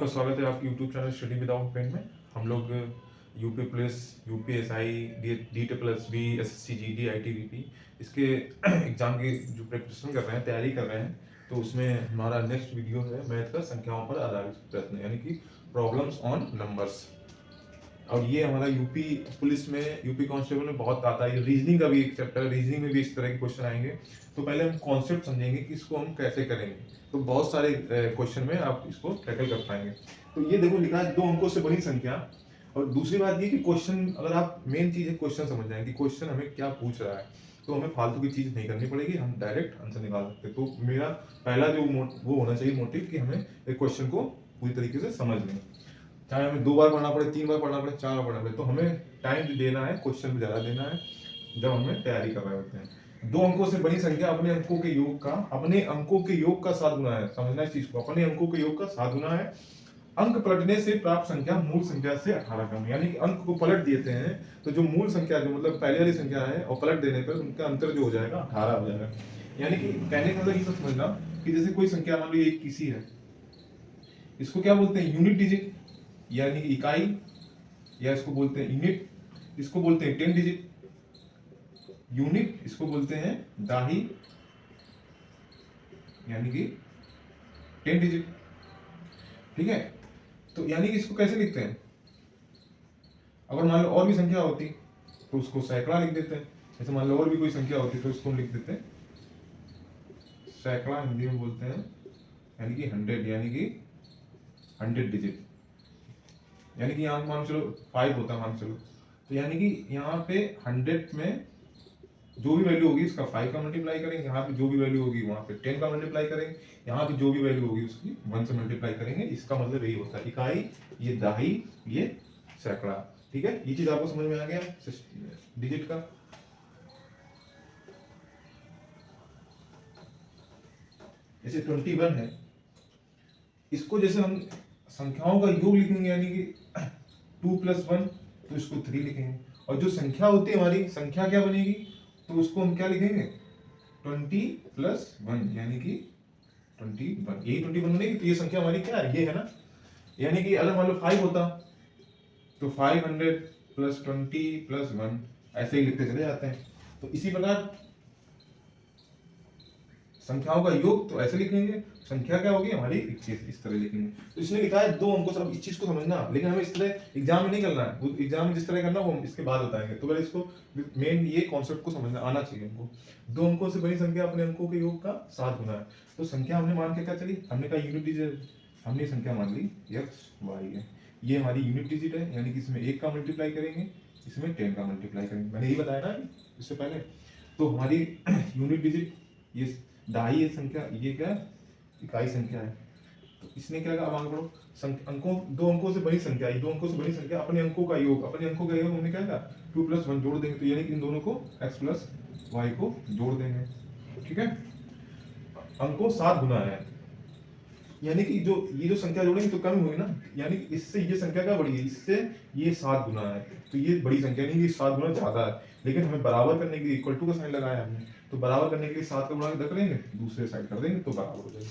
आपका स्वागत है आपके YouTube channel study without pen में। हम लोग UP police, UPSI, D plus B, SSC GD, ITBP इसके एग्जाम की जो प्रिपरेशन कर रहे हैं, तैयारी कर रहे हैं। तो उसमें हमारा नेक्स्ट वीडियो है मैथ का संख्याओं पर आधारित प्रश्न, यानी कि प्रॉब्लम्स ऑन नंबर्स। और ये हमारा यूपी पुलिस में, यूपी कांस्टेबल में बहुत आता है। रीजनिंग का भी एक चैप्टर है, रीजनिंग में भी इस तरह के क्वेश्चन आएंगे। तो पहले हम कॉन्सेप्ट समझेंगे कि इसको हम कैसे करेंगे। तो बहुत सारे क्वेश्चन में आप इसको टैकल कर पाएंगे। तो ये देखो लिखा है 2 अंकों से बड़ी संख्या। और दूसरी बात ये कि क्वेश्चन, अगर आप मेन चीज है क्वेश्चन समझ जाएं कि क्वेश्चन हमें क्या पूछ रहा है, तो हमें फालतू की चीज नहीं करनी पड़ेगी, हम डायरेक्ट आंसर निकाल सकते हैं। तो मेरा पहला जो वो होना चाहिए मोटिव कि हमें एक क्वेश्चन को पूरी तरीके से समझ लें। चाहे हमें 2 बार पढ़ना पड़े, 3 बार पढ़ना पड़े, 4 बार पढ़ना पड़े, तो हमें टाइम देना है, क्वेश्चन भी ज्यादा देना है जब हमें तैयारी कर रहे होते हैं। 2 अंकों से बड़ी संख्या अपने अंकों के योग का 7 गुना है। समझना इस चीज को, अपने अंकों के योग का 7 गुना है। अंक पलटने से प्राप्त संख्या मूल संख्या से 18 कम, यानी कि अंक को पलट देते हैं तो जो मूल संख्या, जो मतलब पहले वाली संख्या है, और पलट देने पर उनका अंतर जो हो जाएगा 18 हो जाएगा। यानी कि कहने का मतलब ये सब समझना कि जैसे कोई संख्या मान लो ये 21 है, इसको क्या बोलते हैं? यूनिट डिजिट, यानी कि इकाई, या इसको बोलते हैं यूनिट, इसको बोलते हैं 10 डिजिट यूनिट, इसको बोलते हैं दाही, यानी कि 10 डिजिट। ठीक है, तो यानी कि इसको कैसे लिखते हैं? अगर मान लो और भी संख्या होती तो उसको सैकड़ा लिख देते हैं। जैसे मान लो और भी कोई संख्या होती तो इसको हम लिख देते हैं सैकड़ा, हिंदी में बोलते हैं, यानी कि 100, यानी कि 100 डिजिट। यानी कि यहाँ मान चलो 5 होता है, मान चलो, तो यानी कि यहाँ पे 100 में जो भी वैल्यू होगी इसका 5 का मल्टीप्लाई करेंगे, यहाँ पे जो भी वैल्यू होगी वहाँ पे 10 का मल्टीप्लाई करेंगे, यहाँ पे जो भी वैल्यू होगी उसकी 1 से मल्टीप्लाई करेंगे। इसका मतलब यही होता है, इकाई ये दाही, ये सैकड़ा। ठीक है, ये चीज आपको समझ में आ गया डिजिट का। जैसे 21 है, इसको जैसे हम संख्याओं का योग लिखेंगे, यानी कि 2 + 1, तो इसको 3 लिखेंगे। और जो संख्या होती है हमारी, संख्या क्या बनेगी, तो उसको हम क्या लिखेंगे? 20 + 1, यानी कि 21, यही 21 बनेगी। तो ये संख्या हमारी क्या है? ये है ना। यानी कि अगर मान लो 5 होता तो 500 + 20 + 1, ऐसे ही लिखते चले जाते हैं। तो इसी प्रकार संख्याओं का योग तो ऐसे लिखेंगे, संख्या क्या होगी हमारी 21, इस तरह लिखेंगे। तो इसने लिखा है 2 अंकों से, अब इस चीज को समझना, लेकिन हमें इस तरह एग्जाम में नहीं करना है। एग्जाम में जिस तरह करना वो हम इसके बाद बताएंगे। तो पहले इसको मेन ये कॉन्सेप्ट को समझना आना चाहिए हमको। 2 अंकों से बड़ी संख्या अपने अंकों के योग का 7 गुना है। तो संख्या हमने मान के क्या चली, हमने कहा यूनिट डिजिट, हमने संख्या मान ली x y है, ये हमारी यूनिट डिजिट है, यानी कि इसमें 1 का मल्टीप्लाई करेंगे, इसमें 10 का मल्टीप्लाई करेंगे। मैंने यही बताया ना इससे पहले। तो हमारी यूनिट डिजिट ये दाई है संख्या, ये क्या इकाई संख्या है। तो इसने क्या कहा, मान लो अंकों, 2 अंकों से बड़ी संख्या, 2 अंकों से बड़ी संख्या अपने अंकों का योग, अपने अंकों का योग हमने क्या कहा 2 + 1 जोड़ देंगे, तो यानी कि इन दोनों को x + y को जोड़ देंगे। ठीक है, अंकों 7 गुना है, यानी कि जो ये जो संख्या जोड़ेंगे तो कम हुई ना, यानी कि इससे ये संख्या क्या बड़ी है, इससे ये 7 गुना है। तो ये बड़ी संख्या नहीं, ये 7 गुना ज्यादा है। लेकिन हमें बराबर करने के लिए इक्वल टू का साइन लगाया हमने, तो बराबर करने के लिए 7 का गुणा इधर करेंगे, दूसरे साइड कर देंगे तो बराबर हो जाएगी।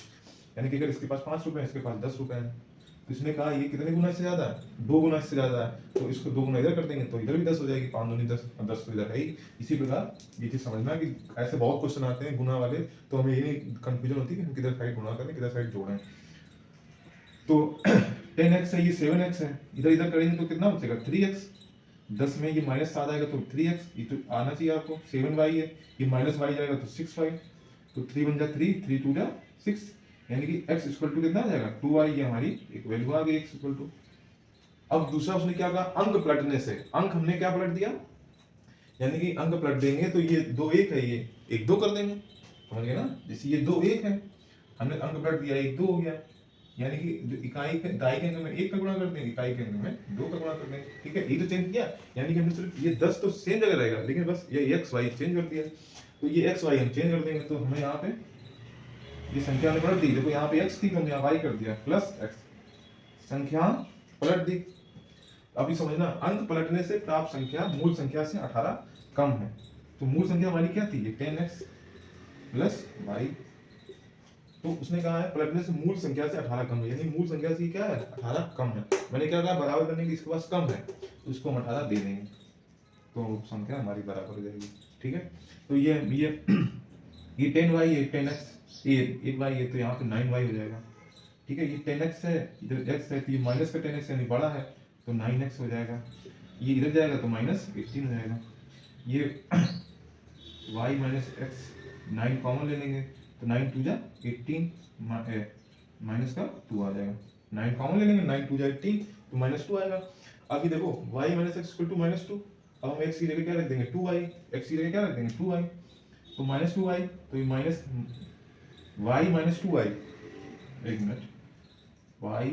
यानी कि अगर इसके पास 5 रुपए है, इसके पास 10 रुपए है, तो इसने कहा ये कितने गुना से ज्यादा है, 2 गुना से ज्यादा है, तो इसको 2 गुना इधर कर देंगे तो इधर भी 10 हो जाएगी, 5 दूनी 10, 10 तो इधर है ही। इसी प्रकार ये चीज समझना कि ऐसे बहुत क्वेश्चन आते हैं गुना वाले, तो हमें ये नहीं कंफ्यूजन होती कि हम किधर साइड गुणा करें, किधर साइड जोड़ें। तो 10x है, ये 7x है, इधर इधर करेंगे तो कितना बचेगा 3x। 10 में ये -7 आएगा तो 3x, ये तो आना चाहिए आपको। 7y है, ये -y जाएगा तो 6y, तो 3 बन जाए 3, 3 2 जा 6, यानी कि x = कितना आ जाएगा 2y। ये हमारी एक वैल्यू आ गई x = अब दूसरा उसने क्या कहा, अंक पलटने से। अंक हमने क्या पलट दिया, यानी कि अंक पलट देंगे तो ये 2 1 है, ये 1 2 कर देंगे, समझ गए ना। जैसे ये 2 1 है, हमने अंक पलट दिया, 1 2 हो गया, यानी कि जो इकाई के दाई के अंक में 1 का गुणा कर देंगे, इकाई के अंक में 2 का गुणा कर देंगे। ठीक है, ये तो चेंज किया, यानी कि हमने सिर्फ ये 10 तो सेम जगह रहेगा, लेकिन बस ये x y चेंज कर दिया। तो ये x y हम चेंज कर देंगे, तो हमें यहाँ पे ये संख्या हमने पलट दी। देखो यहाँ पे x थी, हमने यहाँ y कर दिया +x, संख्या पलट दी। अभी समझना, अंक पलटने से प्राप्त संख्या मूल संख्या से 18 कम है। तो मूल संख्या हमारी क्या थी, ये 10x + y, तो उसने कहा है पलटने से मूल संख्या से 18 कम है, यानी मूल संख्या से क्या है 18 कम है। मैंने क्या कहा बराबर करने के इसके पास कम है तो इसको हम 18 दे देंगे तो संख्या हमारी बराबर हो जाएगी। ठीक है, तो ये 10y ये 10x ये 8y है तो यहाँ पे 9y हो जाएगा। ठीक है, ये 10x है इधर x है तो ये माइनस का 10x यानी बड़ा है तो 9x हो जाएगा। ये इधर जाएगा तो माइनस 18 हो जाएगा। ये y माइनस एक्स 9 कॉमन ले लेंगे तो 9 टू जा 18 माइनस का 2 आ जाएगा। 9 कॉमन ले लेंगे 9 टू जा 18 तो माइनस 2 आएगा। अभी देखो y minus x equal to minus 2, अब हम x की जगह क्या रख देंगे 2y, x की जगह क्या रख देंगे 2y तो माइनस 2y तो ये माइनस y माइनस 2y, एक minute y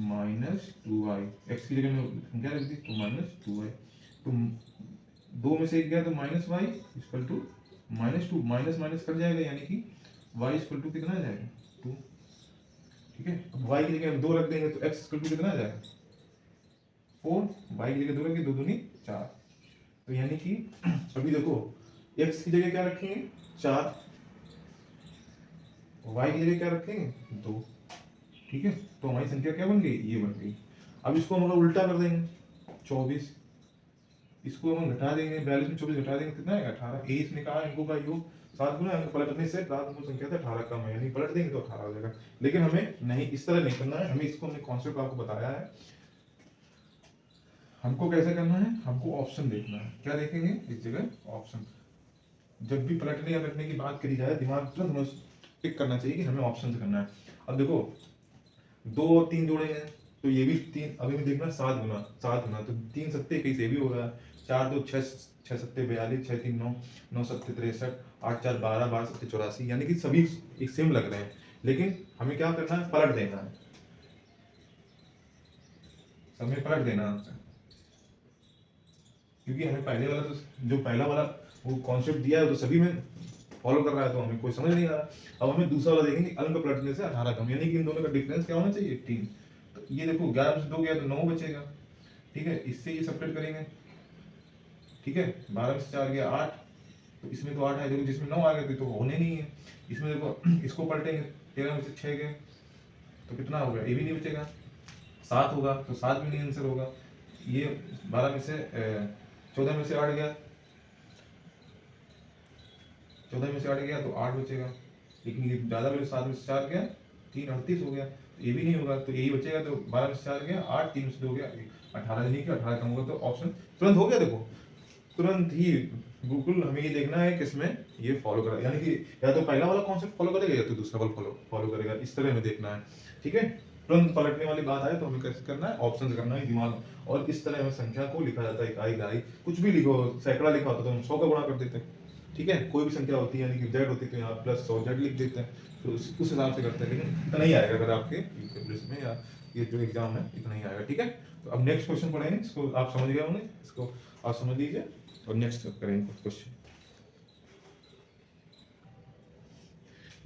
minus 2y x की जगह में क्या रख दी तो माइनस 2y तो दो में से एक गया तो minus y equal to minus 2, minus minus cut जाएगा यानी कि y इक्वल टू कितना आ जाएगा 2। ठीक है, अब y की जगह हम 2 रख देंगे तो x इक्वल टू कितना आ जाएगा 4, y की जगह 2 रखेंगे 2 दूनी 4 तो यानी कि अभी देखो x की जगह क्या रखेंगे 4, y की जगह क्या रखेंगे 2। ठीक है, तो हमारी संख्या क्या बन गई ये बन गई। अब इसको हम अगर उल्टा कर देंगे 24, इसको हम घटा देंगे 42 में 24 घटा देंगे कितना आएगा 18। इसने कहा इनको का योग 7 गुना अंक पलटने से प्राप्त मूल संख्या से 18 कम है, यानी पलट देंगे तो 18 हो जाएगा। लेकिन हमें नहीं इस तरह नहीं करना है, हमें इसको हमने कॉन्सेप्ट आपको बताया है। हमको कैसे करना है, हमको ऑप्शन देखना है। क्या देखेंगे इस जगह ऑप्शन, जब भी पलटने या कटने की बात करी जाए दिमाग तुरंत हमें पिक करना चाहिए कि हमें ऑप्शन से करना है। अब देखो 2 और 3 जोड़ेंगे तो ये भी 3, अभी भी देखना 7 गुना तो 3 सत्ते 21 ये भी होगा, 4 2 6 6 सत्ते 42 6 3 9 9 सत्ते 63 8 4 12 12 सत्ते 84, यानी कि सभी एक सेम लग रहे हैं। लेकिन हमें क्या करना है पलट देना है, हमें पलट देना है क्योंकि हमें पहले वाला तो जो पहला वाला वो कॉन्सेप्ट दिया है वो तो सभी में फॉलो कर रहा है तो हमें कोई समझ नहीं आ रहा। अब हमें दूसरा वाला देखेंगे अंक पलटने से 18 कम, यानी कि इन दोनों का डिफरेंस क्या होना चाहिए 18। तो ये देखो 11 में से 2 गया तो 9 बचेगा। ठीक है, इससे ये सब्ट्रैक्ट करेंगे। ठीक है, 12 में से 4 गया 8 तो इसमें तो 8 है, देखो जिसमें 9 आ गया तो होने नहीं है। इसमें देखो इसको पलटेंगे 13 में से 6 गए तो कितना होगा ये भी नहीं बचेगा, 7 होगा तो 7 भी नहीं आंसर होगा। ये 12 में से 14 में से 8 गया, 14 में से 8 गया तो 8 बचेगा, लेकिन ये ज़्यादा वैल्यू 7 में से 4 गया 3 38 हो गया तो ये भी नहीं होगा, तो यही बचेगा। तो 12 में से 4 गया 8 3 में से 2 गया 18, यानी कि 18 कम होगा तो ऑप्शन तुरंत हो गया। देखो तुरंत ही गूगल हमें ये देखना है कि इसमें ये फॉलो करा, यानी कि या तो पहला वाला कॉन्सेप्ट फॉलो करेगा या तो दूसरा वाला फॉलो करेगा, इस तरह हमें देखना है। ठीक है, तुरंत पलटने वाली बात आए तो हमें कैसे करना है ऑप्शन करना है दिमाग, और इस तरह हमें संख्या को लिखा जाता है इकाई दहाई, कुछ भी लिखो सैकड़ा लिखा होता तो हम 100 का गुणा कर देते हैं। ठीक है, कोई भी संख्या होती है यानी कि जेड होती है तो यहाँ प्लस 100 जेड लिख देते हैं, तो उस हिसाब से करते हैं। लेकिन इतना ही आएगा अगर आपके में या ये जो एग्जाम है इतना ही आएगा। ठीक है, तो अब नेक्स्ट क्वेश्चन पढ़ेंगे, इसको आप समझ गए होंगे, इसको आप समझ लीजिए और नेक्स्ट करेंगे कुछ क्वेश्चन।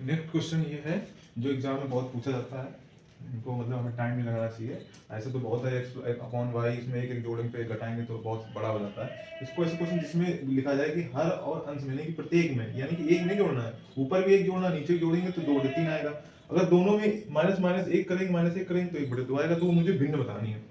नेक्स्ट क्वेश्चन ये है जो एग्जाम में बहुत पूछा जाता है, इनको मतलब हमें टाइम नहीं लगाना चाहिए। ऐसे तो बहुत है अपॉन वाई, इसमें एक एक जोड़ेंगे पे घटाएंगे तो बहुत बड़ा हो जाता है। इसको ऐसे क्वेश्चन जिसमें लिखा जाए कि हर और अंश में, यानी कि प्रत्येक में, यानी कि एक नहीं जोड़ना है, ऊपर भी एक जोड़ना, नीचे जोड़ेंगे तो 2 3 आएगा। अगर दोनों में माइनस माइनस एक करेंगे, माइनस एक करेंगे तो 1 बटे 2 आएगा, तो वो मुझे भिन्न बतानी है।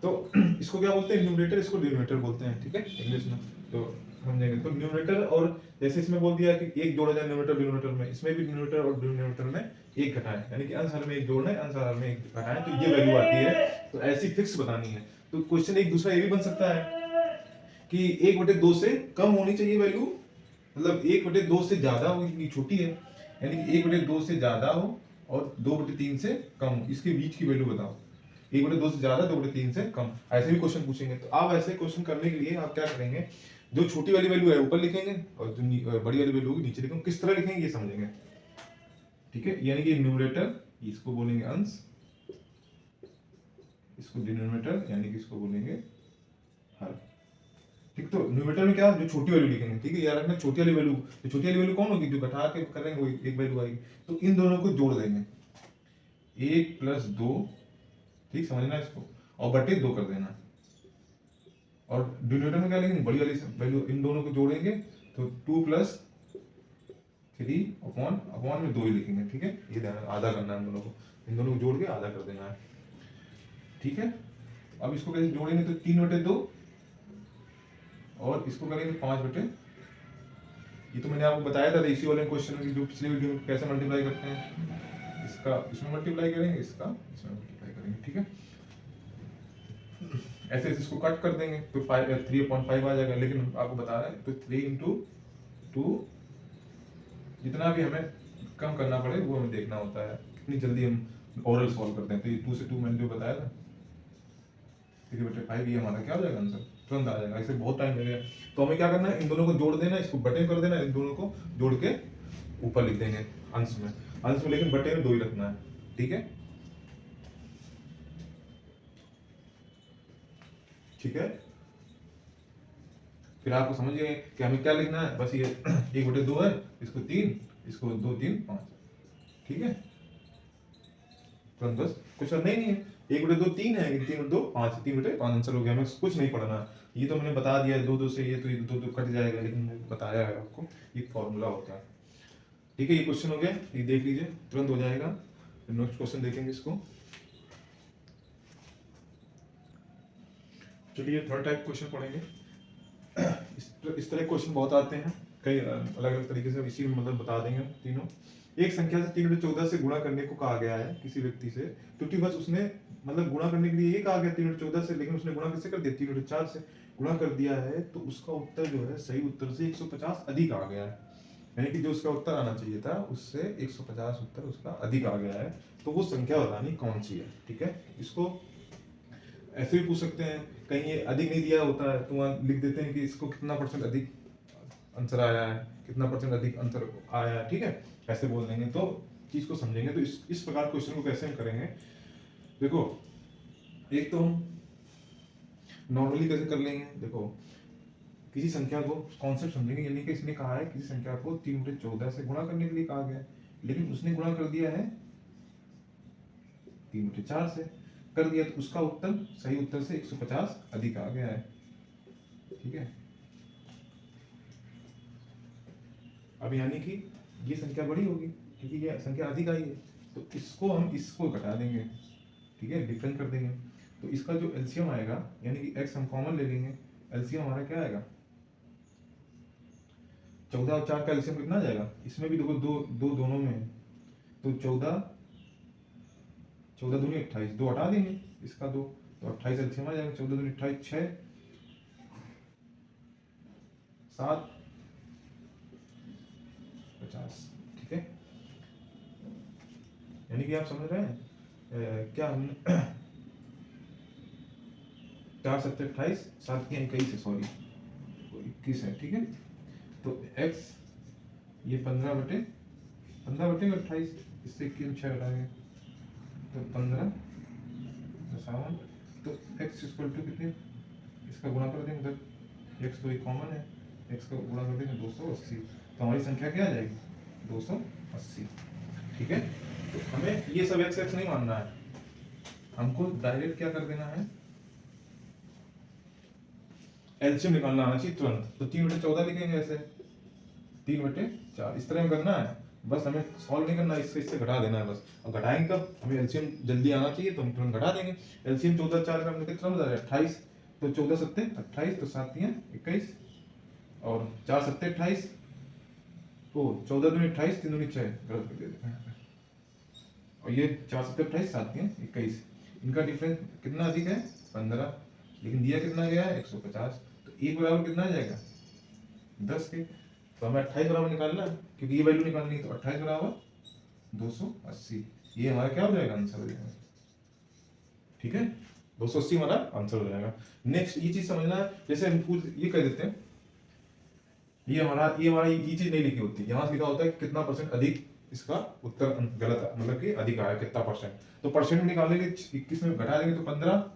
तो इसको क्या बोलते हैं न्यूमरेटर, इसको डिनोमिनेटर बोलते हैं। ठीक है, इंग्लिश में तो समझेंगे। तो न्यूमरेटर, और जैसे इसमें बोल दिया कि एक जोड़ा जाए न्यूमरेटर डिनोमिनेटर में, इसमें भी न्यूमरेटर और डिनोमिनेटर में एक घटाएं, यानी कि अंश हर में एक जोड़ना है, अंश हर में एक घटाएं, तो ये वैल्यू आती है। तो ऐसी फिक्स बतानी है। तो क्वेश्चन एक दूसरा ये भी बन सकता है कि 1/2 से कम होनी चाहिए वैल्यू, मतलब 1/2 से ज्यादा हो, इतनी छोटी है, यानी कि 1/2 से ज्यादा हो और 2/3 से कम हो, इसके बीच की वैल्यू बताओ। 1/2 से ज्यादा, 2/3 से कम, ऐसे भी क्वेश्चन पूछेंगे। तो आप ऐसे क्वेश्चन करने के लिए आप क्या करेंगे, जो छोटी वाली वैल्यू है ऊपर लिखेंगे और जो बड़ी वाली वैल्यू होगी नीचे लिखेंगे। किस तरह लिखेंगे ये समझेंगे। ठीक है, यानी कि न्यूमरेटर इसको बोलेंगे अंश, इसको डिनोमिनेटर यानी कि इसको बोलेंगे हर। ठीक, तो न्यूमरेटर में क्या जो छोटी वैल्यू लिखेंगे। ठीक है, यार रखना छोटी वाली वैल्यू, तो छोटी वाली वैल्यू कौन होगी, जो घटा के करेंगे वो एक वैल्यू आएगी। तो इन दोनों को जोड़ देंगे 1 + 2, ठीक समझना इसको, और बटे 2 कर देना। और डिनोमिनेटर में क्या लिखेंगे बड़ी वाली वैल्यू, इन दोनों को जोड़ेंगे तो 2 + 3 में 2 ही लिखेंगे, ठीक है। ये ध्यान, आधा करना है इन दोनों को, इन दोनों को जोड़ के आधा कर देना है, ठीक है। अब इसको कैसे जोड़ेंगे, तो 3/2 और इसको करेंगे 5/, ये तो मैंने आपको बताया था इसी वाले क्वेश्चन में, जो पिछले वीडियो में कैसे मल्टीप्लाई करते हैं। इसका इसमें मल्टीप्लाई करेंगे, इसका इसमें मल्टीप्लाई करेंगे, ठीक है। ऐसे ऐसे इसको कट कर देंगे तो 3/5 आ जाएगा। लेकिन आपको बता रहे हैं तो 3 × 2 जितना भी हमें कम करना पड़े वो हमें देखना होता है, कितनी जल्दी हम ओरल सॉल्व करते हैं। तो ये 2 से 2 मैंने जो बताया था 3/5, ये हमारा क्या हो जाएगा आंसर, तुरंत आ जाएगा। इसे बहुत टाइम लगेगा, तो हमें क्या करना है, इन दोनों को जोड़ देना, इसको बटे कर देना, इन दोनों को जोड़ के ऊपर लिख देंगे अंश में, लेकिन बटे में 2 ही रखना है, ठीक है। ठीक है, फिर आपको समझ गए कि हमें क्या लिखना है, बस ये 1/2 है, इसको 3, इसको 2 3 5, ठीक है। तो बस कुछ करना ही नहीं है, 1/2 3 है, 3/2 5, 3/5 आंसर हो गया। हमें कुछ नहीं पढ़ना, ये तो मैंने बता दिया है 2 2 से, ये तो 2 2 कट जाएगा, लेकिन मैंने बताया है आपको ये फॉर्मूला होता है, ठीक है। ये क्वेश्चन हो गया, ये देख लीजिए, तुरंत हो जाएगा। नेक्स्ट क्वेश्चन देखेंगे इसको। चलिए थर्ड टाइप क्वेश्चन पढ़ेंगे। इस तरह क्वेश्चन बहुत आते हैं, कई अलग अलग तरीके से, इसी में मतलब बता देंगे तीनों। एक संख्या से 3/14 से गुणा करने को कहा गया है किसी व्यक्ति से, क्योंकि बस उसने मतलब गुणा करने के लिए ये कहा गया 3/14 से, लेकिन उसने गुणा कैसे कर दिया, 3/4 से गुणा कर दिया है, तो उसका उत्तर जो है सही उत्तर से 150 अधिक आ गया है। यानी कि जो उसका उत्तर आना चाहिए था उससे 150 उत्तर उसका अधिक आ गया है। तो वो संख्या बतानी कौन सी है, ठीक है। इसको ऐसे भी पूछ सकते हैं, कहीं ये अधिक नहीं दिया होता है तो वहाँ लिख देते हैं कि इसको कितना % अधिक आंसर आया है, कितना % अधिक आंसर आया है, ठीक है। ऐसे बोल देंगे तो चीज को समझेंगे। तो इस प्रकार क्वेश्चन को कैसे हम करेंगे, देखो एक तो हम नॉर्मली कैसे कर लेंगे, देखो किसी संख्या को कॉन्सेप्ट समझेंगे, यानी कि इसने कहा है किसी संख्या को 3/14 से गुणा करने के लिए कहा गया है, लेकिन उसने गुणा कर दिया है 3/4 से कर दिया, तो उसका उत्तर सही उत्तर से 150 अधिक आ गया है, ठीक है। अब यानी कि ये संख्या बड़ी होगी क्योंकि ये संख्या अधिक आई है, तो इसको हम इसको घटा देंगे, ठीक है, डिफरेंस कर देंगे। तो इसका जो एलसीएम आएगा, यानी कि x हम कॉमन ले लेंगे, एलसीएम हमारा क्या आएगा, 14 और 4 का एलसीएम कितना आ जाएगा, इसमें भी देखो दो दोनों में है, तो 14 दूनी 28, 2 हटा देंगे इसका 2, तो 28 एलसीएम आ जाएगा, 14 दूनी 28, 6 7 50, ठीक है। यानी कि आप समझ रहे हैं क्या हमने 4 7 28, 7 की 21 है, सॉरी 21 है, ठीक है। तो x ये 15/28, इससे 6 हटाएंगे तो 15 57, तो x इक्वल टू कितने, इसका गुणा कर देंगे उधर, x तो एक कॉमन है, x का गुणा कर देंगे 280, तो हमारी संख्या क्या आ जाएगी 280, ठीक है। तो हमें ये सब x नहीं मानना है, हमको डायरेक्ट क्या कर देना है, एलसीएम निकालना आना चाहिए तुरंत। तो 3/14 लिखेंगे ऐसे, 3/4 इस तरह में करना है, बस हमें सॉल्व नहीं करना, इससे घटा देना है बस। और घटाएंगे कब, हमें एलसीएम जल्दी आना चाहिए तो हम तुरंत घटा देंगे। एलसीएम 14 4 का हमने कितना बताया 28, तो 14 7 28, तो 7 3 21 और 4 7 28, तो 14 दूनी 28, 3 दूनी 6, गलत कर दिया, और ये 4 7 28, 7 3 21, इनका डिफरेंस कितना अधिक है 15, लेकिन दिया कितना गया है 150, तो एक बराबर कितना आ जाएगा 10 के, तो हमें 28 बराबर निकालना है क्योंकि ये वैल्यू निकालनी है, तो 28 बराबर 280, ये हमारा क्या हो जाएगा आंसर हो जाएगा, ठीक है। 280 हमारा आंसर हो जाएगा। नेक्स्ट ये चीज समझना, जैसे हम पूछ ये कह देते हैं, ये हमारा ये चीज नहीं लिखी होती, यहाँ से लिखा होता है कितना % अधिक इसका उत्तर गलत है, मतलब कि अधिक आया कितना %, तो परसेंट निकालने के 21 में घटा देंगे तो 15,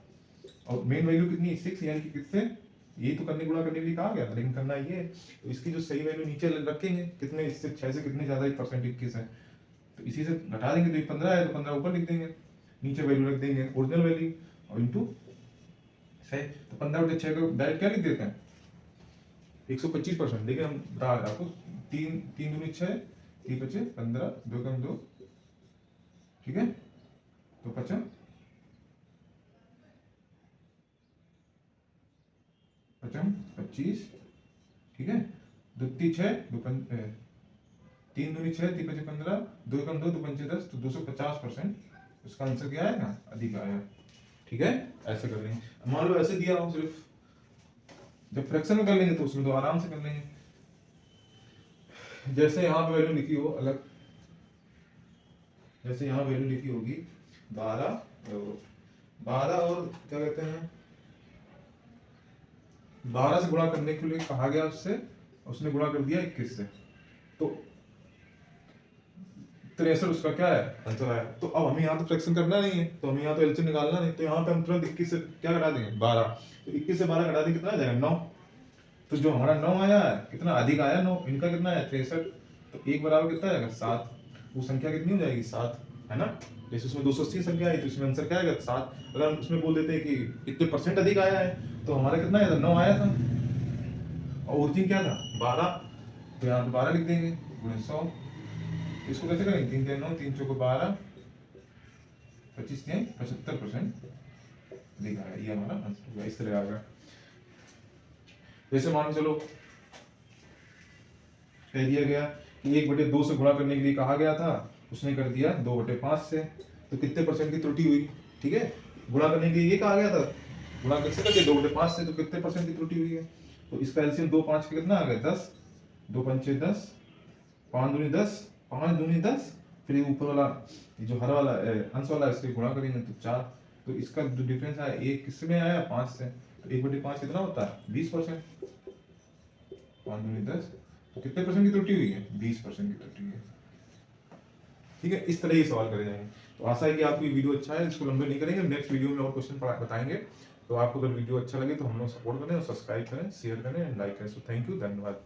और मेन वैल्यू कितनी है 6, यानी कि किससे, ये तो करने गुणा करने के लिए कहा गया था, लेकिन करना ये है, तो इसकी जो सही वैल्यू नीचे रखेंगे, कितने इससे 6 से कितने ज्यादा 1% 21 है, तो इसी से घटा देंगे, तो 15 है तो 15 ऊपर लिख देंगे, नीचे वैल्यू रख देंगे ओरिजिनल वैल्यू और इंटू 6, तो 15/6 को डायरेक्ट क्या लिख देते हैं 125%, लेकिन हम बता रहे आपको 3 3 दूनी 6, 3 5 15, 2 कम 2, ठीक है, तो 5 25, ठीक है, 2 3 6, 3 दूनी 6, 3 5 15, 2 कम 2, 2 5 10, तो 250%। उसका आंसर क्या आएगा? अधिक आया, ठीक है। ऐसे कर लेंगे। मान लो ऐसे दिया हो सिर्फ, जब फ्रैक्शन में कर लेंगे तो उसमें तो आराम से कर लेंगे। जैसे यहाँ पे वैल्यू लिखी हो अलग, जैसे यहाँ वैल्यू लिखी होगी 12 और क्या कहते हैं 12 से गुणा करने के लिए कहा गया उससे, उसने गुणा कर दिया 21 से, तो 63 उसका क्या है आंसर आया। तो अब हमें यहाँ तो फ्रैक्शन करना नहीं है, तो हमें यहाँ तो एलसीएम निकालना नहीं, तो यहाँ पे हम तुरंत 21 से क्या घटा देंगे 12, तो 21 से 12 घटा देंगे कितना आ जाएगा 9। तो जो हमारा 9 आया है कितना अधिक आया 9, इनका कितना है 63, तो एक बराबर कितना आएगा 7। वो संख्या कितनी हो जाएगी 7, है ना। जैसे उसमें 280 संख्या आई तो इसमें आंसर क्या आएगा 7। अगर हम उसमें बोल देते हैं कि इतने परसेंट अधिक आया है तो हमारा कितना आया था 9 आया था, और ओरिजिन क्या था 12, तो यहाँ पे 12 लिख देंगे गुणे 100। इसको कैसे करेंगे 3 3 9, 3 चौको 12, 25 75% अधिक आया, ये हमारा आंसर होगा। इस तरह आएगा। जैसे मान चलो कह दिया गया कि 1/2 से गुणा करने के लिए कहा गया था, उसने कर दिया 2/5 से, तो कितने परसेंट की त्रुटि हुई, ठीक है। गुणा करने के लिए ये कहा गया था, गुणा कैसे कर दिया 2/5 से, तो कितने परसेंट की त्रुटि हुई है। तो इसका एलसीएम 2 5 का कितना आ गया 10, 2 5 10, 5 दूनी 10, 5 दूनी 10, फिर ऊपर वाला ये जो हर वाला अंश वाला इसके गुणा करेंगे तो 4। तो इसका जो डिफरेंस आया एक किस में आया 5 से, तो 1/5 कितना होता है 20%, 5 दूनी 10, तो कितने परसेंट की त्रुटि हुई है 20% की त्रुटि है, ठीक है। इस तरह ये सवाल करे जाएंगे। तो आशा है कि आपको ये वीडियो अच्छा है, इसको लंबे नहीं करेंगे, नेक्स्ट वीडियो में और क्वेश्चन बताएंगे। तो आपको अगर वीडियो अच्छा लगे तो हम लोग सपोर्ट करें और सब्सक्राइब करें, शेयर करें एंड लाइक करें। सो थैंक यू, धन्यवाद।